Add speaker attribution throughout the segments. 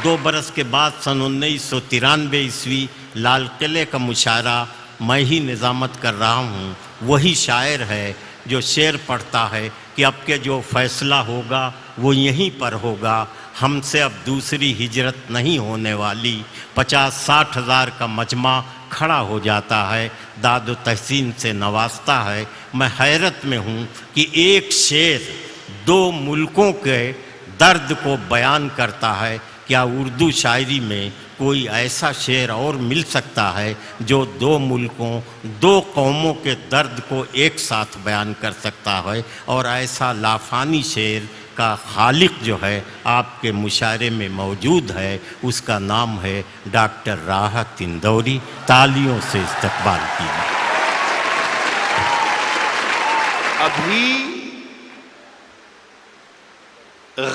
Speaker 1: 2 برس کے بعد سن 1993 عیسوی لال قلعے کا مشاعرہ میں ہی نظامت کر رہا ہوں. وہی شاعر ہے جو شعر پڑھتا ہے کہ اب کے جو فیصلہ ہوگا وہ یہیں پر ہوگا. ہم سے اب دوسری ہجرت نہیں ہونے والی. 50-60 ہزار کا مجمع کھڑا ہو جاتا ہے, داد و تحسین سے نوازتا ہے. میں حیرت میں ہوں کہ ایک شعر 2 ملکوں کے درد کو بیان کرتا ہے. کیا اردو شاعری میں کوئی ایسا شعر اور مل سکتا ہے جو 2 ملکوں 2 قوموں کے درد کو ایک ساتھ بیان کر سکتا ہے؟ اور ایسا لافانی شعر کا خالق جو ہے آپ کے مشاعرے میں موجود ہے, اس کا نام ہے ڈاکٹر راحت اندوری. تالیوں سے استقبال کیجیے.
Speaker 2: ابھی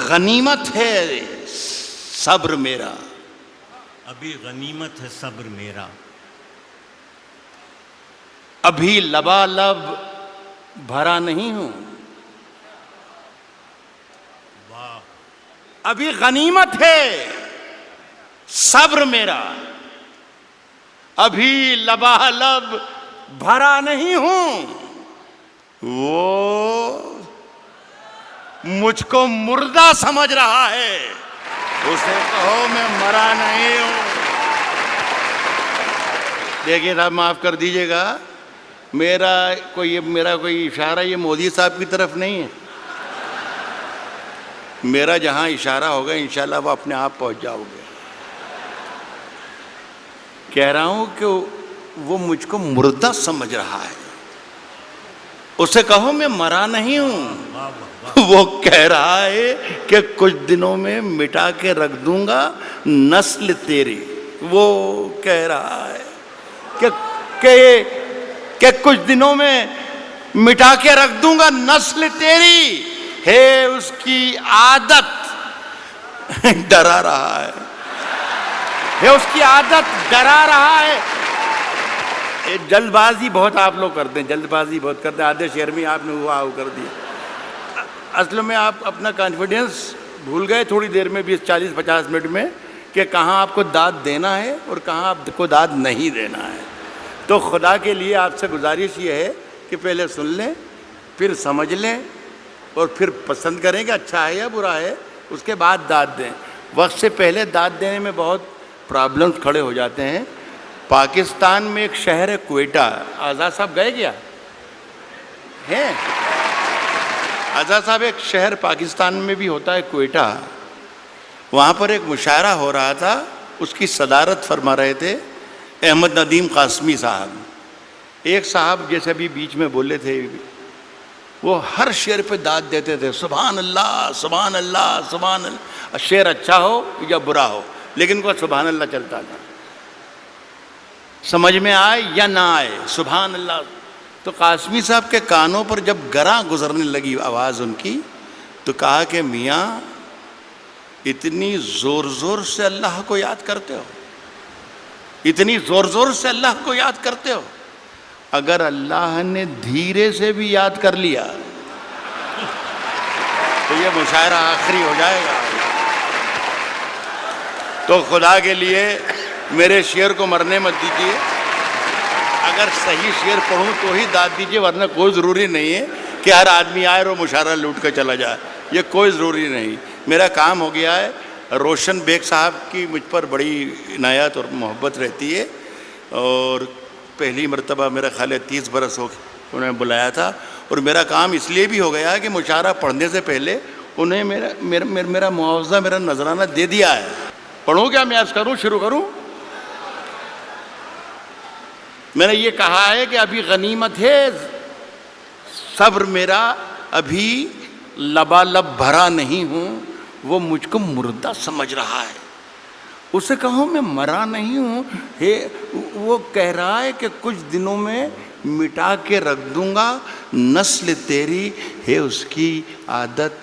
Speaker 2: غنیمت ہے صبر میرا.
Speaker 1: ابھی غنیمت ہے صبر میرا.
Speaker 2: ابھی لبالب بھرا نہیں ہوں.
Speaker 1: واہ.
Speaker 2: ابھی غنیمت ہے صبر میرا. ابھی لبالب بھرا نہیں ہوں. وہ مجھ کو مردہ سمجھ رہا ہے, اسے کہو میں مرا نہیں ہوں. دیکھیے صاحب معاف کر دیجئے گا, میرا کوئی اشارہ یہ مودی صاحب کی طرف نہیں ہے. میرا جہاں اشارہ ہوگا انشاءاللہ وہ اپنے آپ پہنچ جاؤ گے. کہہ رہا ہوں کہ وہ مجھ کو مردہ سمجھ رہا ہے, اسے کہو میں مرا نہیں ہوں. وہ کہہ رہا ہے کہ کچھ دنوں میں مٹا کے رکھ دوں گا نسل تیری. وہ کہہ رہا ہے کہ کچھ دنوں میں مٹا کے رکھ دوں گا نسل تیری. ہے اس کی عادت ڈرا رہا ہے. ہے اس کی عادت ڈرا رہا ہے. جلد بازی بہت آپ لوگ کرتے ہیں, جلد بازی بہت کرتے ہیں. آدھے شعر میں آپ نے ہوا کر دیا. اصل میں آپ اپنا کانفیڈنس بھول گئے تھوڑی دیر میں, 20-40-50 منٹ میں, کہ کہاں آپ کو داد دینا ہے اور کہاں آپ کو داد نہیں دینا ہے. تو خدا کے لیے آپ سے گزارش یہ ہے کہ پہلے سن لیں, پھر سمجھ لیں, اور پھر پسند کریں کہ اچھا ہے یا برا ہے, اس کے بعد داد دیں. وقت سے پہلے داد دینے میں بہت پرابلمز کھڑے ہو جاتے ہیں. پاکستان میں ایک شہر ہے کوئٹہ. آزاد صاحب گئے کیا ہیں؟ آزاد صاحب, ایک شہر پاکستان میں بھی ہوتا ہے کوئٹہ. وہاں پر ایک مشاعرہ ہو رہا تھا, اس کی صدارت فرما رہے تھے احمد ندیم قاسمی صاحب. ایک صاحب جیسے ابھی بیچ میں بولے تھے, وہ ہر شعر پہ داد دیتے تھے, سبحان اللہ سبحان اللہ سبحان اللہ. شعر اچھا ہو یا برا ہو, لیکن وہ سبحان اللہ چلتا تھا. سمجھ میں آئے یا نہ آئے, سبحان اللہ. تو قاسمی صاحب کے کانوں پر جب گراں گزرنے لگی آواز ان کی, تو کہا کہ میاں اتنی زور زور سے اللہ کو یاد کرتے ہو, اتنی زور زور سے اللہ کو یاد کرتے ہو, اگر اللہ نے دھیرے سے بھی یاد کر لیا تو یہ مشاعرہ آخری ہو جائے گا. تو خدا کے لیے میرے شعر کو مرنے مت دیجیے. اگر صحیح شعر پڑھوں تو ہی داد دیجیے, ورنہ کوئی ضروری نہیں ہے کہ ہر آدمی آئے اور مشاعرہ لوٹ کر چلا جائے. یہ کوئی ضروری نہیں. میرا کام ہو گیا ہے. روشن بیگ صاحب کی مجھ پر بڑی عنایت اور محبت رہتی ہے, اور پہلی مرتبہ میرا خیال ہے 30 برس ہو انہوں نے بلایا تھا. اور میرا کام اس لیے بھی ہو گیا کہ مشاعرہ پڑھنے سے پہلے انہیں میرا معاوضہ, میرا نذرانہ دے دیا ہے. پڑھوں کیا میں عرض کروں, شروع کروں؟ میں نے یہ کہا ہے کہ ابھی غنیمت ہے صبر میرا, ابھی لبالب بھرا نہیں ہوں. وہ مجھ کو مردہ سمجھ رہا ہے, اسے کہوں میں مرا نہیں ہوں. وہ کہہ رہا ہے کہ کچھ دنوں میں مٹا کے رکھ دوں گا نسل تیری. ہے اس کی عادت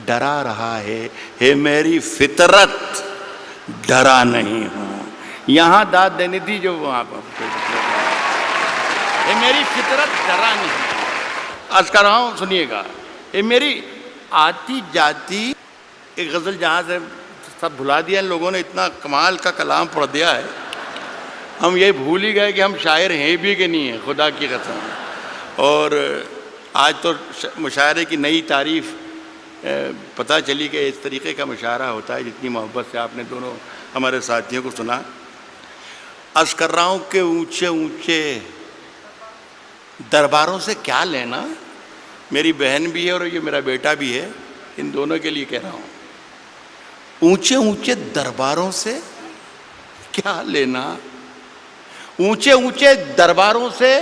Speaker 2: ڈرا رہا ہے. ہے میری فطرت ڈرا نہیں ہوں. یہاں داد دینی تھی جو وہاں پر. اے میری فطرت ڈرا نہیں. عرض کر رہا ہوں, سنیے گا. اے میری آتی جاتی ایک غزل جہاں سے سب بھلا دیا ان لوگوں نے، اتنا کمال کا کلام پڑھ دیا ہے، ہم یہ بھول ہی گئے کہ ہم شاعر ہیں بھی کہ نہیں ہیں، خدا کی قسم۔ اور آج تو مشاعرے کی نئی تعریف پتہ چلی کہ اس طریقے کا مشاعرہ ہوتا ہے، جتنی محبت سے آپ نے دونوں ہمارے ساتھیوں کو سنا۔ عرض کر رہا ہوں کہ اونچے اونچے درباروں سے کیا لینا، میری بہن بھی ہے اور یہ میرا بیٹا بھی ہے، ان دونوں کے لیے کہہ رہا ہوں، اونچے اونچے درباروں سے کیا لینا، اونچے اونچے درباروں سے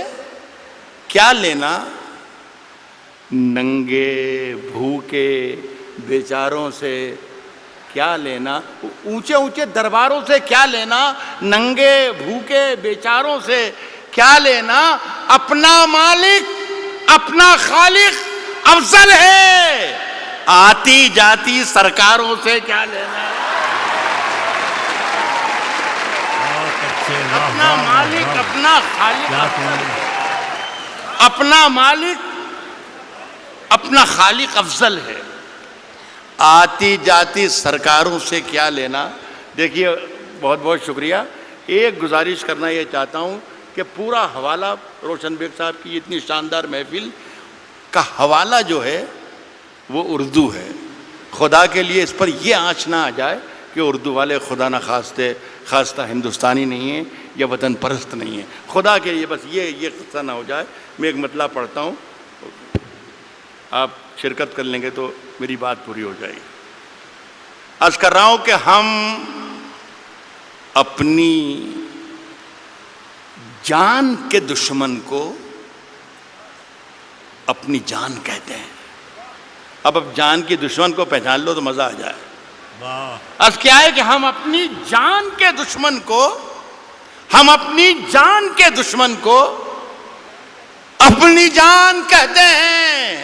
Speaker 2: کیا لینا، ننگے بھوکے بیچاروں سے کیا لینا، اونچے اونچے درباروں سے کیا لینا، ننگے بھوکے بیچاروں سے کیا لینا، اپنا مالک اپنا خالق افضل ہے، آتی جاتی سرکاروں سے کیا لینا، اپنا مالک اپنا خالق افضل ہے، اپنا مالک اپنا خالق افضل ہے، آتی جاتی سرکاروں سے کیا لینا۔ دیکھیے بہت بہت شکریہ، ایک گزارش کرنا یہ چاہتا ہوں کہ پورا حوالہ روشن بیگ صاحب کی اتنی شاندار محفل کا حوالہ جو ہے وہ اردو ہے، خدا کے لیے اس پر یہ آنچ نہ آ جائے کہ اردو والے خدا نہ خواستہ ہندوستانی نہیں ہیں یا وطن پرست نہیں ہیں، خدا کے لیے بس یہ قصہ نہ ہو جائے۔ میں ایک مطلب پڑھتا ہوں، آپ شرکت کر لیں گے تو میری بات پوری ہو جائے گی۔ عرض کر رہا ہوں کہ ہم اپنی جان کے دشمن کو اپنی جان کہتے ہیں۔ اب جان کی دشمن کو پہچان لو تو مزہ آ جائے۔ عرض کیا ہے کہ ہم اپنی جان کے دشمن کو اپنی جان کہتے ہیں،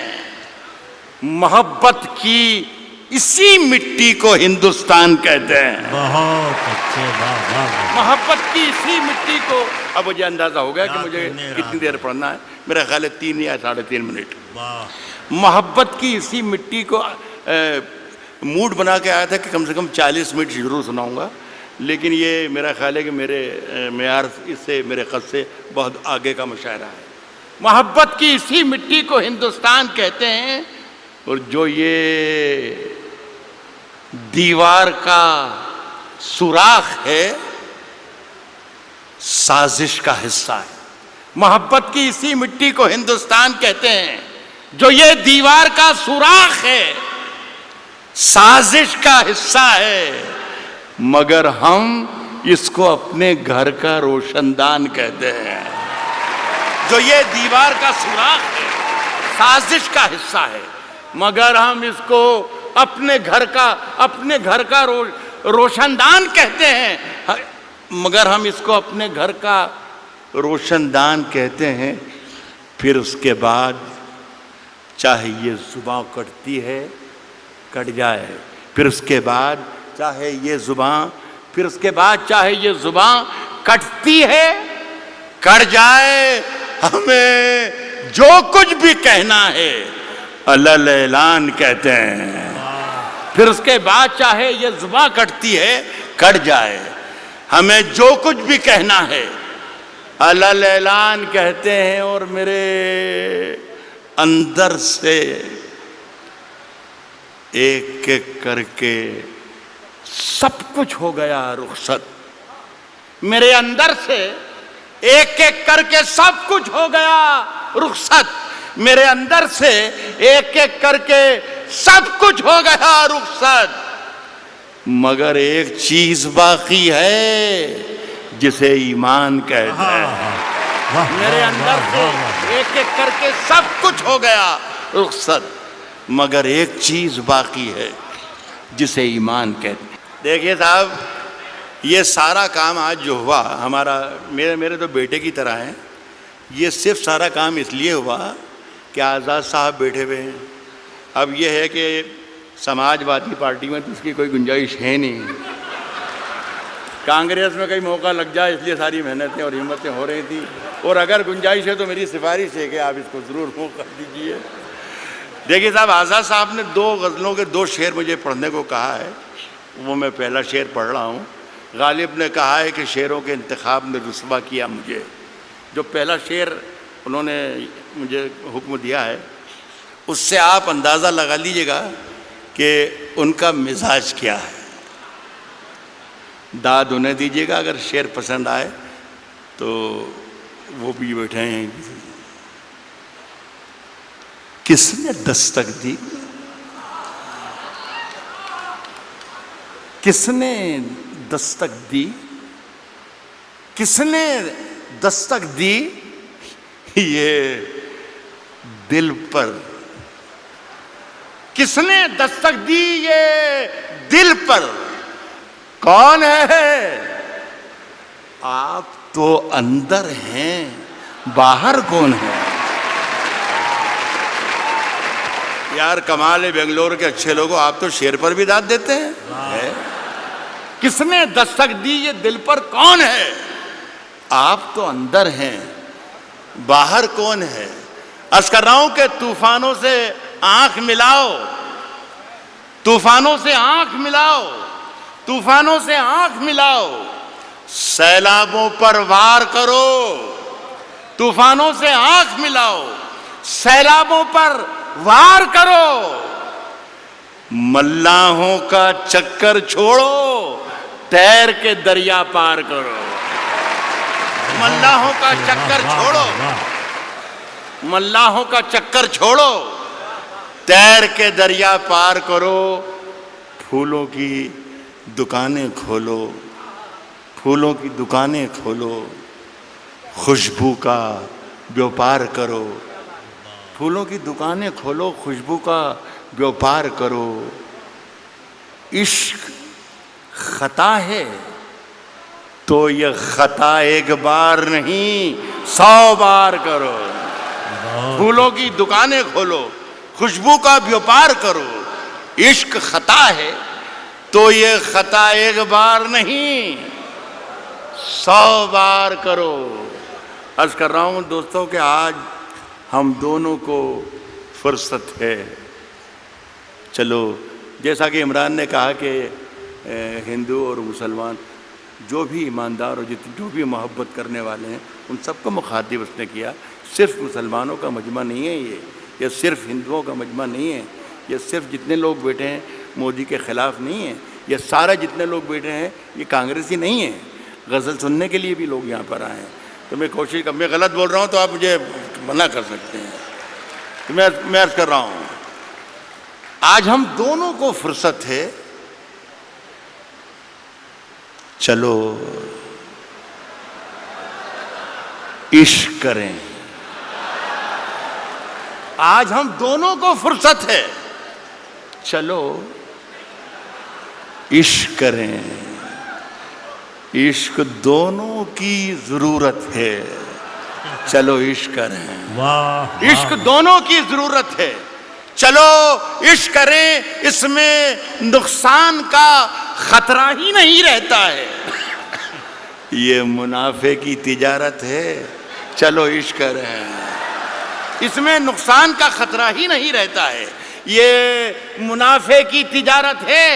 Speaker 2: محبت کی اسی مٹی کو ہندوستان کہتے ہیں،
Speaker 1: بہت اچھے،
Speaker 2: محبت کی اسی مٹی کو۔ اب مجھے اندازہ ہو گیا کہ مجھے کتنی دیر پڑھنا ہے، میرا خیال ہے 3 یا 3.5 منٹ۔ محبت کی اسی مٹی کو موڈ بنا کے آیا تھا کہ کم سے کم 40 منٹ ضرور سناؤں گا، لیکن یہ میرا خیال ہے کہ میرے معیار اس سے، میرے قد سے بہت آگے کا مشاعرہ ہے۔ محبت کی اسی مٹی کو ہندوستان کہتے ہیں، اور جو یہ دیوار کا سوراخ ہے سازش کا حصہ ہے۔ محبت کی اسی مٹی کو ہندوستان کہتے ہیں، جو یہ دیوار کا سوراخ ہے سازش کا حصہ ہے، مگر ہم اس کو اپنے گھر کا روشن دان کہتے ہیں۔ جو یہ دیوار کا سوراخ ہے سازش کا حصہ ہے، مگر ہم اس کو اپنے گھر کا روشن دان کہتے ہیں، مگر ہم اس کو اپنے گھر کا روشن دان کہتے ہیں۔ پھر اس کے بعد چاہے یہ زباں کٹتی ہے کٹ جائے، پھر اس کے بعد چاہے یہ زباں کٹتی ہے کٹ جائے، ہمیں جو کچھ بھی کہنا ہے علل اعلان کہتے ہیں۔ پھر اس کے بعد چاہے یہ زباں کٹتی ہے کٹ جائے، ہمیں جو کچھ بھی کہنا ہے علل اعلان کہتے ہیں۔ اور میرے اندر سے ایک ایک کر کے سب کچھ ہو گیا رخصت، میرے اندر سے ایک ایک کر کے سب کچھ ہو گیا رخصت، میرے اندر سے ایک ایک کر کے سب کچھ ہو گیا رخصت، مگر ایک چیز باقی ہے جسے ایمان کہتے ہیں۔ میرے اندر سے ایک ایک کر کے سب کچھ ہو گیا رخصت، مگر ایک چیز باقی ہے جسے ایمان کہتے ہیں۔ دیکھیے صاحب، یہ سارا کام آج جو ہوا ہمارا، میرے تو بیٹے کی طرح ہیں، یہ صرف سارا کام اس لیے ہوا کہ آزاد صاحب بیٹھے ہوئے ہیں۔ اب یہ ہے کہ سماج وادی پارٹی میں تو اس کی کوئی گنجائش ہے نہیں، کانگریس میں کئی موقع لگ جائے، اس لیے ساری محنتیں اور ہمتیں ہو رہی تھیں، اور اگر گنجائش ہے تو میری سفارش ہے کہ آپ اس کو ضرور موقع دیجیے۔ دیکھیے صاحب، آزاد صاحب نے 2 غزلوں کے 2 شعر مجھے پڑھنے کو کہا ہے، وہ میں پہلا شعر پڑھ رہا ہوں. غالب نے کہا ہے کہ شعروں کے انتخاب نے رسوا کیا مجھے. جو پہلا شعر انہوں نے مجھے حکم دیا ہے اس سے آپ اندازہ لگا لیجئے گا کہ ان کا مزاج کیا ہے. داد انہیں دیجئے گا اگر شعر پسند آئے تو وہ بھی بیٹھے ہیں. کس نے دستک دی؟ کس نے دستک دی؟ کس نے دستک دی یہ دل پر؟ کس نے دستک دی یہ دل پر؟ کون ہے؟ آپ تو اندر ہیں، باہر کون ہے؟ یار کمال ہے بنگلور کے اچھے لوگوں، آپ تو شعر پر بھی داد دیتے ہیں. کس نے دستک دی یہ دل پر؟ کون ہے؟ آپ تو اندر ہیں، باہر کون ہے؟ عرض کر رہا ہوں کہ طوفانوں سے آنکھ ملاؤ، طوفانوں سے آنکھ ملاؤ، طوفانوں سے آنکھ ملاؤ، سیلابوں پر وار کرو. طوفانوں سے آنکھ ملاؤ، سیلابوں پر وار کرو. ملاحوں کا چکر چھوڑو، تیر کے دریا پار کرو. ملاحوں کا چکر چھوڑو، ملاحوں کا چکر چھوڑو، تیر کے دریا پار کرو. پھولوں کی دکانیں کھولو، پھولوں کی دکانیں کھولو، خوشبو کا بیوپار کرو. پھولوں کی دکانیں کھولو، خوشبو کا بیوپار کرو. عشق خطا ہے تو یہ خطا ایک بار نہیں 100 بار کرو. پھولوں کی دکانیں کھولو، خوشبو کا بیوپار کرو. عشق خطا ہے تو یہ خطا ایک بار نہیں 100 بار کرو. عرض کر رہا ہوں دوستوں کہ آج ہم دونوں کو فرصت ہے. چلو جیسا کہ عمران نے کہا کہ ہندو اور مسلمان جو بھی ایماندار اور جو بھی محبت کرنے والے ہیں ان سب کو مخاطب اس نے کیا. صرف مسلمانوں کا مجمع نہیں ہے یہ صرف ہندوؤں کا مجمع نہیں ہے، یہ صرف جتنے لوگ بیٹھے ہیں مودی کے خلاف نہیں ہے، یہ سارے جتنے لوگ بیٹھے ہیں یہ کانگریسی نہیں ہیں. غزل سننے کے لیے بھی لوگ یہاں پر آئے ہیں. تو میں کوشش میں غلط بول رہا ہوں تو آپ مجھے منع کر سکتے ہیں. تو میں عرض کر رہا ہوں آج ہم دونوں کو فرصت ہے. چلو عشق کریں. آج ہم دونوں کو فرصت ہے. چلو عشق کریں. عشق دونوں کی ضرورت ہے. چلو عشق کریں. عشق دونوں کی ضرورت ہے. چلو عشق کریں. اس میں نقصان کا خطرہ ہی نہیں رہتا ہے. یہ منافع کی تجارت ہے. چلو عشق کریں. اس میں نقصان کا خطرہ ہی نہیں رہتا ہے. یہ منافع کی تجارت ہے.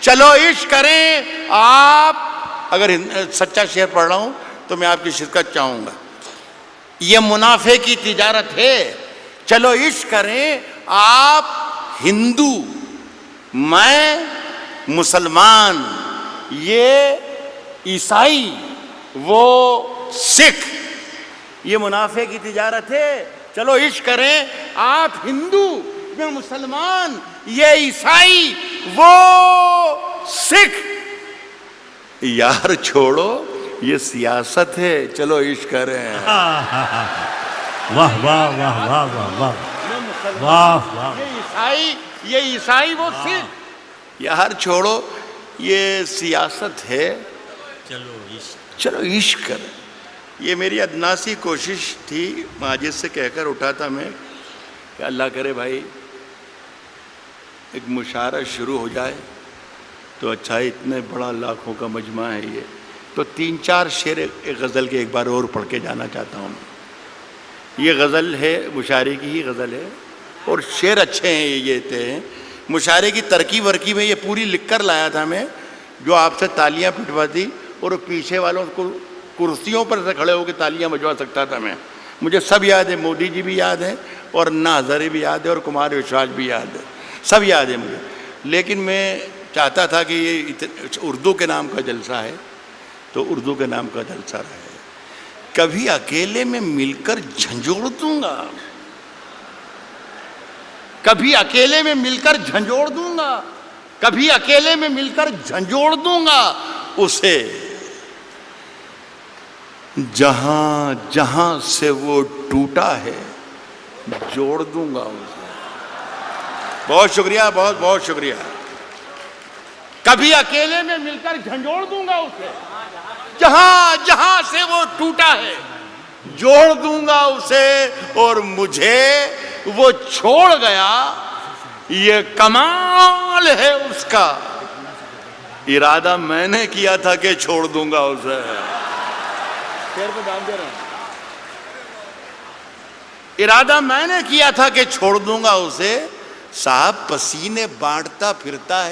Speaker 2: چلو عشق کریں. آپ اگر سچا شعر پڑھ رہا ہوں تو میں آپ کی شرکت چاہوں گا. یہ منافع کی تجارت ہے. چلو عشق کریں. آپ ہندو، میں مسلمان، یہ عیسائی، وہ سکھ. یہ منافع کی تجارت ہے. چلو عشق کریں. آپ ہندو، میں مسلمان، یہ عیسائی، وہ سکھ. یار چھوڑو یہ سیاست ہے. چلو عشق کریں.
Speaker 1: واہ واہ واہ واہ واہ واہ واہ.
Speaker 2: یہ عیسائی وہ سکھ. یار چھوڑو یہ سیاست ہے. چلو عشق کریں. یہ میری ادناسی کوشش تھی. ماجد سے کہہ کر اٹھا تھا میں کہ اللہ کرے بھائی ایک مشاعرہ شروع ہو جائے تو اچھا. اتنے بڑا لاکھوں کا مجمع ہے یہ. تو 3-4 شعر ایک غزل کے ایک بار اور پڑھ کے جانا چاہتا ہوں. یہ غزل ہے، مشاعرے کی ہی غزل ہے اور شعر اچھے ہیں. یہ تھے مشاعرے کی ترکیب ورکی میں یہ پوری لکھ کر لایا تھا میں، جو آپ سے تالیاں پٹواتی اور پیچھے والوں کو کرسیوں پر سے کھڑے ہو کے تالیاں بجوا سکتا تھا میں. مجھے سب یاد ہے، مودی جی بھی یاد ہے اور انا ہزارے بھی یاد ہے اور کمار وشواس بھی یاد ہے، سب یاد ہے مجھے. لیکن میں چاہتا تھا کہ یہ اردو کے نام کا جلسہ ہے تو اردو کے نام کا جلسہ رہے. کبھی اکیلے میں مل کر جھنجھوڑ دوں گا، کبھی اکیلے میں مل کر جھنجھوڑ دوں گا، کبھی اکیلے میں مل کر جھنجھوڑ دوں گا اسے، جہاں جہاں سے وہ ٹوٹا ہے جوڑ دوں گا اسے. بہت شکریہ، بہت بہت شکریہ. کبھی اکیلے میں مل کر جھنجھوڑ دوں گا اسے، جہاں جہاں سے وہ ٹوٹا ہے جوڑ دوں گا اسے، اور مجھے وہ چھوڑ گیا یہ کمال ہے اس کا، ارادہ میں نے کیا تھا کہ چھوڑ دوں گا اسے. شعر پہ دام دے رہا ہوں. ارادہ میں نے کیا تھا کہ چھوڑ دوں گا اسے، صاحب پسینے بانٹتا پھرتا ہے